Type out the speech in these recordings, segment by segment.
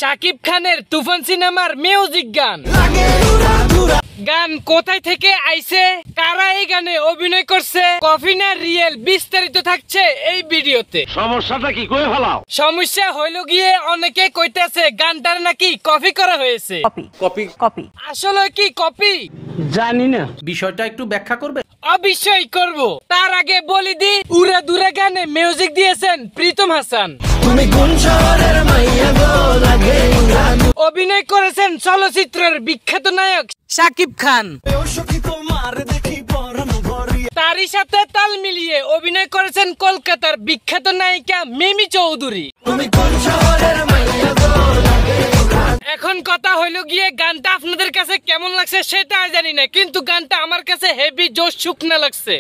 শাকিব খানের তুফান সিনেমার মিউজিক গান গান কোথায় থেকে আইছে, কারা এই গানে অভিনয় করছে, কফি না রিয়েল, বিস্তারিত থাকছে এই ভিডিওতে। সমস্যাটা কি কই ফেলাও? সমস্যা হইল গিয়ে অনেকে কইতাছে গানটার নাকি কপি করা হয়েছে। কপি আসলে কি কপি জানি না, বিষয়টা একটু ব্যাখ্যা করবে? অবশ্যই করব। তার আগে বলি দি, উড়ে দূরে গানে মিউজিক দিয়েছেন প্রীতম হাসান। অভিনয় করেছেন চলচ্চিত্রের বিখ্যাত নায়ক শাকিব খান। তারই সাথে তাল মিলিয়ে অভিনয় করেছেন কলকাতার বিখ্যাত নায়িকা মিমি চৌধুরী। এখন কথা হইলো গিয়ে গানটা আপনাদের কাছে কেমন লাগছে সেটা জানি না, কিন্তু গানটা আমার কাছে হেভি জোশ শুকনা লাগছে।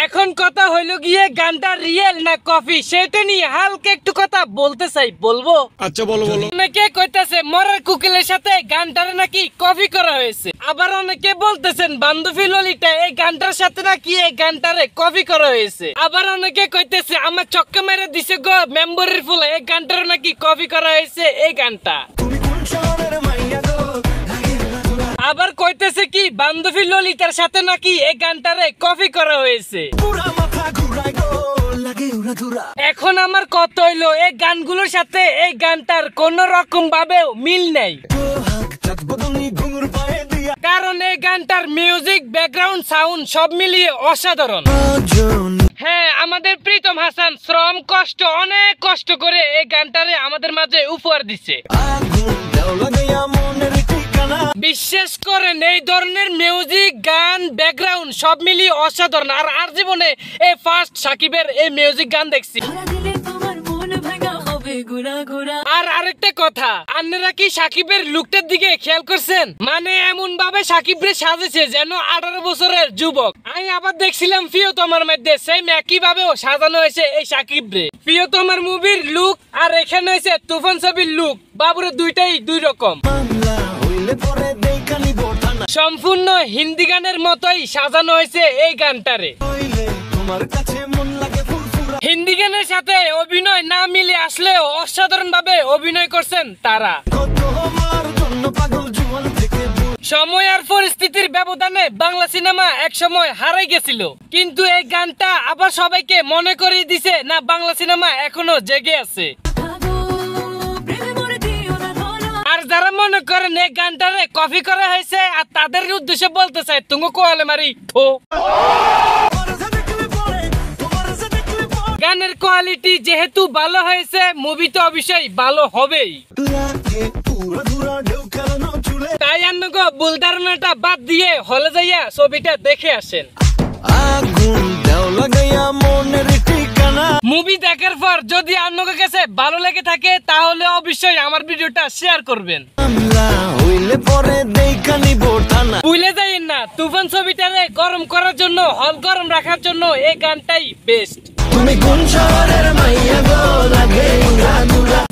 এখন কথা হইলো গিয়ে গানটা রিয়েল না কপি সেটা নিয়ে হালকা একটু কথা বলতে চাই, বলবো? আচ্ছা বলো। অনেকে কইতাছে মরার কুকিলের সাথে গানটার নাকি কপি করা হয়েছে, আবার অনেকে বলতেছেন বান্ধবী ললিতা এই গানটার সাথে নাকি এই গানটারে কপি করা হয়েছে, আবার অনেকে কইতেছে আমার চক্কা মেরে দিছে গো মেম্বরের ফুলে এই গানটার নাকি কপি করা হয়েছে এই গানটা। আবার কইতেছে কি বান্ধবী ললিতার সাথে নাকি এই গানটারে কপি করা হয়েছে। এখন আমার কথা হইলো এই গানগুলোর সাথে এই গানটার কোন রকম ভাবেও মিল নেই, কারণ এই গানটার মিউজিক, ব্যাকগ্রাউন্ড, সাউন্ড সব মিলিয়ে অসাধারণ। হ্যাঁ, আমাদের প্রীতম হাসান শ্রম কষ্ট অনেক কষ্ট করে এই গানটারে আমাদের মাঝে উপহার দিচ্ছে। বিশ্বাস করেন এই ধরনের মিউজিক, গান, ব্যাকগ্রাউন্ড সব মিলিয়ে অসাধারণ। আর জীবনে এই ফার্স্ট সাকিবের এই মিউজিক গান দেখছি। আর আরেকটা কথা, আপনারা কি সাকিবের লুকটার দিকে খেয়াল করছেন? মানে এমন ভাবে সাকিবরে সাজেছে যেন 18 বছরের যুবক। আমি আবার দেখছিলাম প্রিয়তমার মধ্যে সেম একই ভাবে সাজানো হয়েছে এই সাকিবরে। প্রিয়তমার মুভির লুক আর এখানে হয়েছে তুফান ছবির লুক, বাবুরে দুইটাই দুই রকম। সম্পূর্ণ হিন্দি গানের মতোই সাজানো হয়েছে এই গানটারে। হিন্দি গানের সাথে অভিনয় না মিলে আসলেও অসাধারণ ভাবে অভিনয় করছেন তারা। সময় আর পরিস্থিতির ব্যবধানে বাংলা সিনেমা এক সময় হারাই গেছিল, কিন্তু এই গানটা আবার সবাইকে মনে করিয়ে দিছে না বাংলা সিনেমা এখনো জেগে আছে। আর যারা মনে করেন এই গানটারে কপি করা হয়েছে আর তাদের উদ্দেশ্যে বলতে চাই তুমি কোয়ালে মারি ঠো। গানের কোয়ালিটি যেহেতু ভালো হয়েছে, মুভি তো অবশ্যই ভালো হবেই। তাই আপনাকে ভুল ধারণাটা বাদ দিয়ে হলে যাইয়া ছবিটা দেখে আসেন। মুভি দেখার পর যদি আপনাদের কাছে ভালো লেগে থাকে তাহলে অবশ্যই আমার ভিডিওটা শেয়ার করবেন। ভুলে যাইয়েন না তুফান ছবিটারে গরম করার জন্য, হল গরম রাখার জন্য এই গানটাই বেস্ট।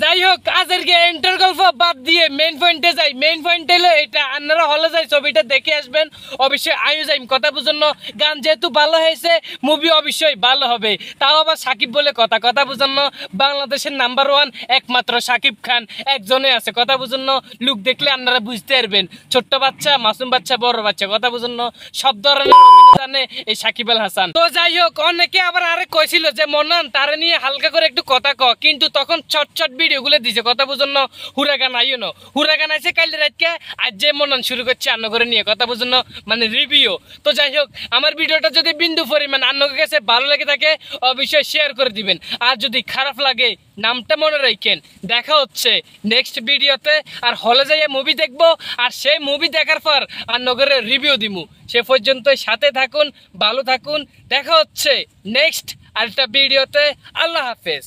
যাই হোক, আজকে এন্টার গল্প বাদ দিয়ে মেইন পয়েন্টে যাই। মেইন পয়েন্ট হলো এটা, আপনারা হলে যাই ছবিটা দেখে আসবেন। অবশ্যই আমিও যাই, কথা বুঝুন। গান যেহেতু ভালো হয়েছে, মুভি অবশ্যই ভালো হবে। তাও আবার সাকিব বলে কথা বুঝুন। বাংলাদেশের নাম্বার 1 একমাত্র সাকিব খান একজনে আছে, কথা বুঝুন। লুক দেখলে আপনারা বুঝতে পারবেন, ছোট্ট বাচ্চা, মাসুম বাচ্চা, বড় বাচ্চা, কথা বুঝুন। সব ধরনের অভিনয় জানে এই সাকিব আল হাসান। তো যাই হোক, অনেকে আবার আরেক কইছিল যে মনান তারে নিয়ে হালকা করে একটু কথা ক, কিন্তু তখন চট ভিডিও গুলো দিছে, কথা বুঝুন। হুরাগান আইও না, হুরাগান আইছে কাইলে রাতকে, আজ যে মনান শুরু করছে আন্ন করে নিয়ে, কথা বুঝুন, মানে রিভিউ। তো যাই হোক, আমার ভিডিওটা যদি বিন্দু পরিমাণ আপনাদের কাছে ভালো লেগে থাকে অবশ্যই শেয়ার করে দিবেন, আর যদি খারাপ লাগে নামটা মনে রাখেন। দেখা হচ্ছে নেক্সট ভিডিওতে, আর হলে যাইয়া মুভি দেখবো, আর সেই মুভি দেখার পর আপনাদের রিভিউ দিমু। সে পর্যন্ত সাথে থাকুন, ভালো থাকুন। দেখা হচ্ছে নেক্সট আরেকটা ভিডিওতে। আল্লাহ হাফেজ।